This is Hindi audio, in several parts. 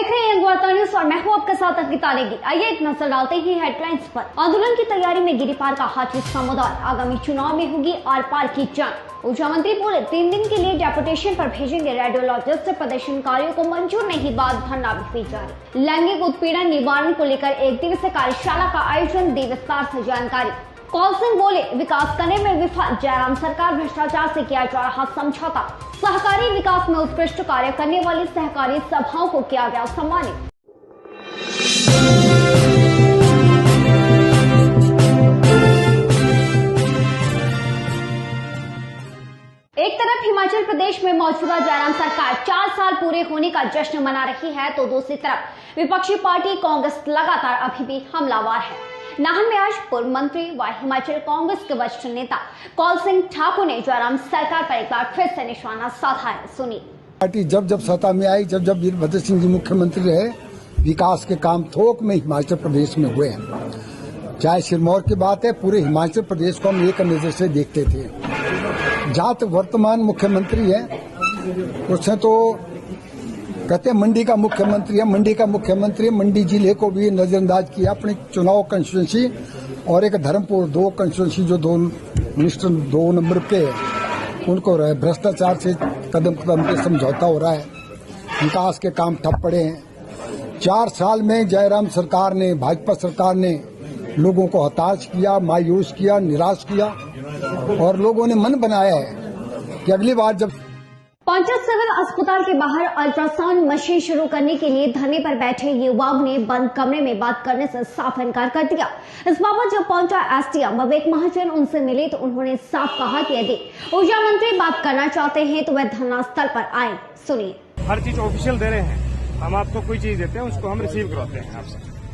देख रहे हैं वार्ता न्यूज और मैं हूं आपके साथ अंकिता नेगी। आइए एक नजर डालते हैं हेडलाइंस पर। आंदोलन की तैयारी में गिरिपार का हाथी समुदाय, आगामी चुनाव में होगी आर पार की जंग। ऊर्जा मंत्री बोले 3 दिन के लिए डेपुटेशन पर भेजेंगे रेडियोलॉजिस्ट, प्रदर्शनकारियों को मंजूर नहीं, बाद धरना भी जारी। लैंगिक उत्पीड़न निवारण को लेकर 1 दिवसीय कार्यशाला का आयोजन, दी विस्तार से जानकारी। कौल सिंह बोले विकास करने में विफल, जयराम सरकार भ्रष्टाचार से किया जा रहा समझौता। सहकारी विकास में उत्कृष्ट कार्य करने वाली सहकारी सभाओं को किया गया सम्मानित। एक तरफ हिमाचल प्रदेश में मौजूदा जयराम सरकार 4 साल पूरे होने का जश्न मना रही है, तो दूसरी तरफ विपक्षी पार्टी कांग्रेस लगातार अभी भी हमलावर है। नाहन में आज पूर्व मंत्री व हिमाचल कांग्रेस के वरिष्ठ नेता कौल सिंह ठाकुर ने जयराम सरकार पर एक बार फिर से निशाना साधा है। सुनिए। पार्टी जब जब सत्ता में आई, जब जब वीरभद्र सिंह जी मुख्यमंत्री रहे, विकास के काम थोक में हिमाचल प्रदेश में हुए हैं। चाहे सिरमौर की बात है, पूरे हिमाचल प्रदेश को हम एक नजर से देखते थे। जहाँ तक वर्तमान मुख्यमंत्री है, उसने तो कहते हैं मंडी का मुख्यमंत्री है, मंडी जिले को भी नजरअंदाज किया। अपनी चुनाव कंस्टिट्यूंसी और एक धर्मपुर 2 कंस्टिट्यूंसी जो 2 मिनिस्टर 2 नंबर पे उनको भ्रष्टाचार से कदम कदम पे समझौता हो रहा है। विकास के काम ठप पड़े हैं। 4 साल में जयराम सरकार ने, भाजपा सरकार ने लोगों को हताश किया, मायूस किया, निराश किया और लोगों ने मन बनाया है कि अगली बार जब पंचायत सिविल अस्पताल के बाहर अल्ट्रासाउंड मशीन शुरू करने के लिए धरने पर बैठे युवाओं ने बंद कमरे में बात करने से साफ इनकार कर दिया। इस बाबत जब पहुंचा एसडीएम विवेक महाजन उनसे मिले तो उन्होंने साफ कहा कि यदि ऊर्जा मंत्री बात करना चाहते हैं तो वह धरना स्थल पर आए। सुनिए। हर चीज ऑफिशियल दे रहे हैं, हम आपको कोई चीज देते हैं उसको हम रिसीव करवाते हैं,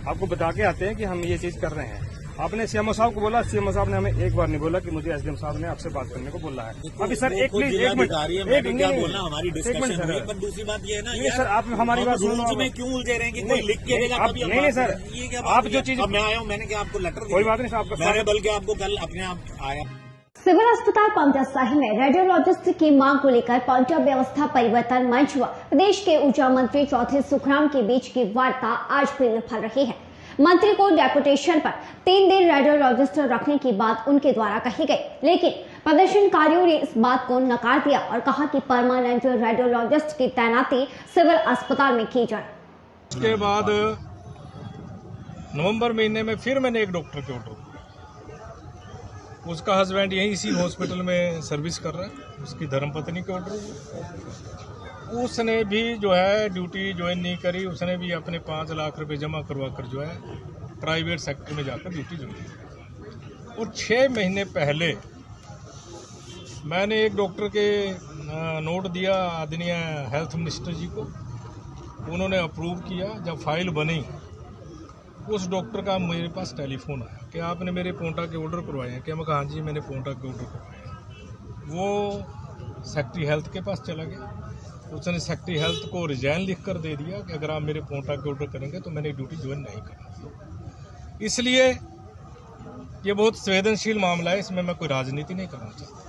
आपको बता के आते हैं कि हम ये चीज कर रहे हैं। आपने सीएमओ साहब को बोला, सीएमओ साहब ने हमें एक बार नहीं बोला कि मुझे एसडीएम साहब ने आपसे बात करने को बोला है। अभी सर एक मिनट क्या बोलना, हमारी डिस्कशन हुई, पर दूसरी बात ये है ना नहीं सर, आप हमारी बात रूल्स में क्यों उलझे रहे हैं कि कोई लिख के देगा? नहीं सर, आप जो चीज मैं आया हूँ, मैंने क्या आपको लेटर दिया? कोई बात नहीं सर, आपका मैंने बल्कि आपको कल अपने आप आया। सिविल अस्पताल पांवटा साहिब में रेडियोलॉजिस्ट की मांग को लेकर पांवटा व्यवस्था परिवर्तन मंच व प्रदेश के ऊर्जा मंत्री चौथे सुखराम के बीच की वार्ता आज भी विफल रही है। मंत्री को डेपुटेशन पर 3 दिन रेडियोलॉजिस्ट रखने की बात उनके द्वारा कही गई, लेकिन प्रदर्शनकारियों ने इस बात को नकार दिया और कहा कि परमानेंट रेडियोलॉजिस्ट की तैनाती सिविल अस्पताल में की जाए। उसके बाद नवंबर महीने में फिर मैंने एक डॉक्टर के ऑर्डर, उसका हस्बैंड यहीं इसी हॉस्पिटल में सर्विस कर रहा है, उसकी धर्मपत्नी के ऑर्डर, उसने भी जो है ड्यूटी ज्वाइन नहीं करी। उसने भी अपने 5 लाख रुपए जमा करवा कर जो है प्राइवेट सेक्टर में जाकर ड्यूटी ज्वाइन की। और 6 महीने पहले मैंने एक डॉक्टर के नोट दिया आदरणीय हेल्थ मिनिस्टर जी को, उन्होंने अप्रूव किया। जब फाइल बनी, उस डॉक्टर का मेरे पास टेलीफोन आया कि आपने मेरे पोंटा के ऑर्डर करवाए हैं। क्या? मैं कहा हाँ जी, मैंने पोंटा के ऑर्डर करवाए हैं। वो सेक्रेटरी हेल्थ के पास चला गया, उसने सेक्रेटरी हेल्थ को रिजाइन लिख कर दे दिया कि अगर आप मेरे पोंटा के ऑर्डर करेंगे तो मैंने ड्यूटी ज्वाइन नहीं करनी। इसलिए ये बहुत संवेदनशील मामला है, इसमें मैं कोई राजनीति नहीं करना चाहता।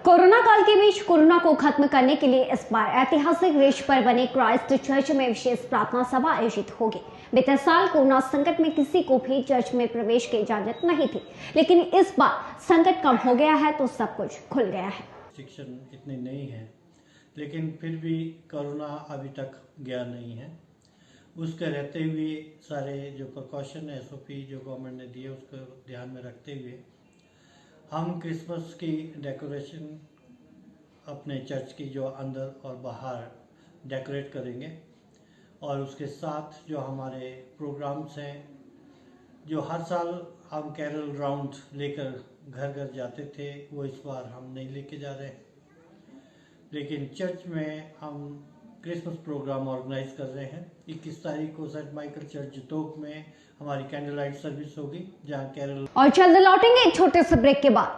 कोरोना काल के बीच कोरोना को खत्म करने के लिए इस बार ऐतिहासिक रीच पर बने क्राइस्ट चर्च में विशेष प्रार्थना सभा आयोजित होगी। बीते साल कोरोना संकट में किसी को भी चर्च में प्रवेश की इजाजत नहीं थी, लेकिन इस बार संकट कम हो गया है तो सब कुछ खुल गया है। शिक्षण इतनी नहीं है, लेकिन फिर भी कोरोना अभी तक गया नहीं है। उसके रहते हुए सारे जो प्रिकॉशन एसओपी जो गवर्नमेंट ने दिए उसको ध्यान में रखते हुए हम क्रिसमस की डेकोरेशन अपने चर्च की जो अंदर और बाहर डेकोरेट करेंगे, और उसके साथ जो हमारे प्रोग्राम्स हैं, जो हर साल हम कैरल राउंड लेकर घर घर जाते थे, वो इस बार हम नहीं लेके जा रहे हैं, लेकिन चर्च में हम क्रिसमस प्रोग्राम ऑर्गेनाइज कर रहे हैं। 21 तारीख को सेंट माइकल चर्च जोतोक में हमारी कैंडल लाइट सर्विस होगी, जहां कैरल। और जल्द लौटेंगे एक छोटे से ब्रेक के बाद।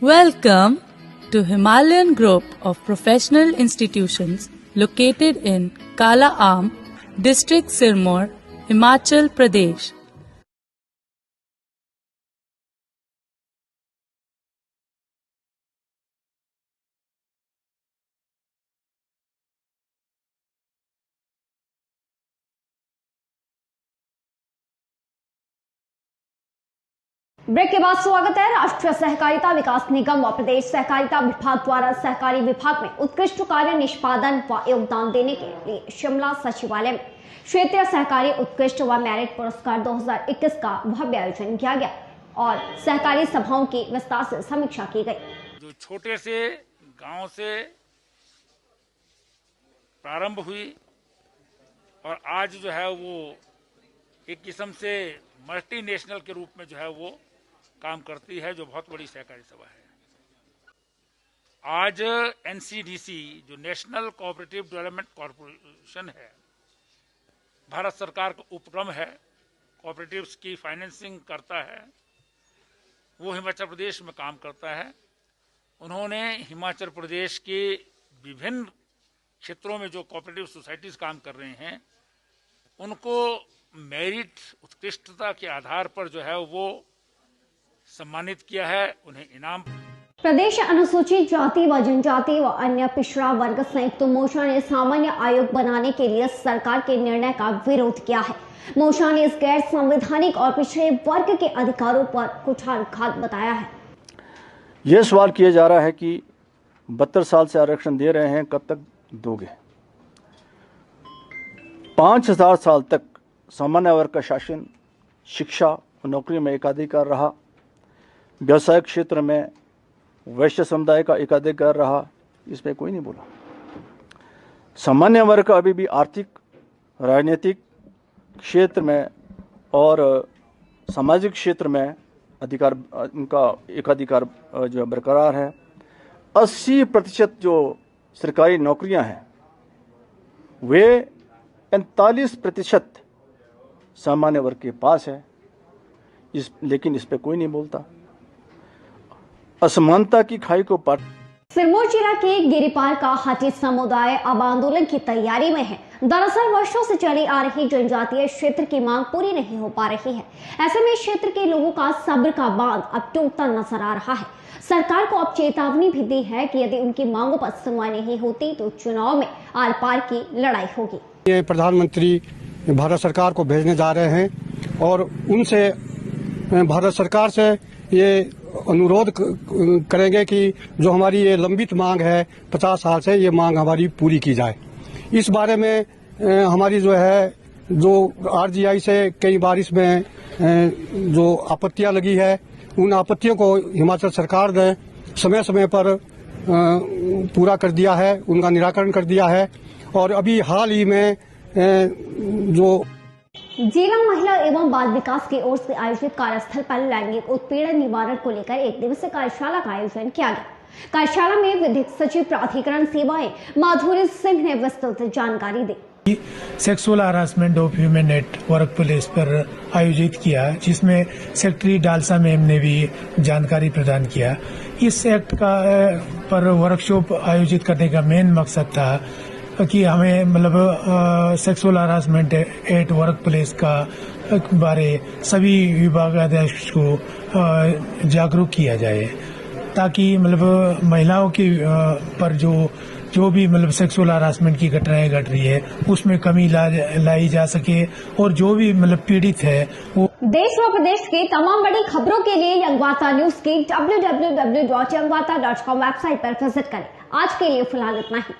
Welcome to Himalayan group of professional institutions located in Kala Aam, District Sirmaur, Himachal Pradesh. Break के बाद स्वागत है। राष्ट्रीय सहकारिता विकास निगम व प्रदेश सहकारिता विभाग द्वारा सहकारी विभाग में उत्कृष्ट कार्य निष्पादन व योगदान देने के लिए शिमला सचिवालय में क्षेत्रीय सहकारी उत्कृष्ट व मेरिट पुरस्कार 2021 का भव्य आयोजन किया गया और सहकारी सभाओं की विस्तार से समीक्षा की गई। जो छोटे से गांव से प्रारंभ हुई और आज जो है वो एक किस्म से मल्टीनेशनल के रूप में जो है वो काम करती है, जो बहुत बड़ी सहकारी सभा है। आज एनसीडीसी जो नेशनल कोऑपरेटिव डेवलपमेंट कॉरपोरेशन है, भारत सरकार का उपक्रम है, कोऑपरेटिव्स की फाइनेंसिंग करता है, वो हिमाचल प्रदेश में काम करता है। उन्होंने हिमाचल प्रदेश के विभिन्न क्षेत्रों में जो कोऑपरेटिव सोसाइटीज काम कर रहे हैं उनको मेरिट उत्कृष्टता के आधार पर जो है वो सम्मानित किया है, उन्हें इनाम। प्रदेश अनुसूचित जाति व जनजाति व अन्य पिछड़ा वर्ग संयुक्त मोर्चा ने सामान्य आयोग बनाने के लिए सरकार के निर्णय का विरोध किया है। मोर्चा ने इस गैर संवैधानिक और पिछड़े वर्ग के अधिकारों पर कुठाराघात बताया है। यह सवाल किया जा रहा है कि 72 साल से आरक्षण दे रहे हैं, कब तक दोगे? 5000 साल तक सामान्य वर्ग का शासन, शिक्षा और नौकरी में एकाधिकार रहा, व्यवसायिक क्षेत्र में वैश्य समुदाय का एकाधिकार रहा, इसमें कोई नहीं बोला। सामान्य वर्ग का अभी भी आर्थिक, राजनीतिक क्षेत्र में और सामाजिक क्षेत्र में अधिकार, उनका एकाधिकार जो बरकरार है। 80% जो सरकारी नौकरियां हैं वे 45% सामान्य वर्ग के पास है, लेकिन इस पे कोई नहीं बोलता। असमानता की खाई को पार। सिरमौर जिला के गिरिपार का हाटी समुदाय अब आंदोलन की तैयारी में है। दरअसल वर्षों से चली आ रही जनजातीय क्षेत्र की मांग पूरी नहीं हो पा रही है। ऐसे में क्षेत्र के लोगों का सब्र का बांध अब टूटता नजर आ रहा है। सरकार को अब चेतावनी भी दी है कि यदि उनकी मांगों पर सुनवाई नहीं होती तो चुनाव में आर पार की लड़ाई होगी। ये प्रधानमंत्री भारत सरकार को भेजने जा रहे हैं और उनसे भारत सरकार से ये अनुरोध करेंगे कि जो हमारी ये लंबित मांग है 50 साल से, ये मांग हमारी पूरी की जाए। इस बारे में हमारी जो है जो आरजीआई से कई बार इसमें जो आपत्तियां लगी है, उन आपत्तियों को हिमाचल सरकार ने समय समय पर पूरा कर दिया है, उनका निराकरण कर दिया है। और अभी हाल ही में जो जिला महिला एवं बाल विकास की ओर से आयोजित कार्यस्थल पर लैंगिक उत्पीड़न निवारण को लेकर एक दिवसीय कार्यशाला का आयोजन किया गया। कार्यशाला में विधिक सचिव प्राधिकरण सेवाएं माधुरी सिंह ने विस्तृत जानकारी दी। Sexual harassment of human at work place पर आयोजित किया, जिसमें सेक्रेटरी डालसा मैम ने भी जानकारी प्रदान किया। इस एक्ट का पर वर्कशॉप आयोजित करने का मेन मकसद था कि हमें मतलब sexual harassment eight work place का बारे सभी विभागाध्यक्ष को जागरूक किया जाए, ताकि मतलब महिलाओं की पर जो भी मतलब सेक्सुअल हरासमेंट की घटनाएं घट रही है उसमें कमी लाई जा सके और जो भी मतलब पीड़ित है वो। देश व प्रदेश की तमाम बड़ी खबरों के लिए यंगवार्ता न्यूज की www.yangwarta.com वेबसाइट पर विजिट करें। आज के लिए फिलहाल इतना ही।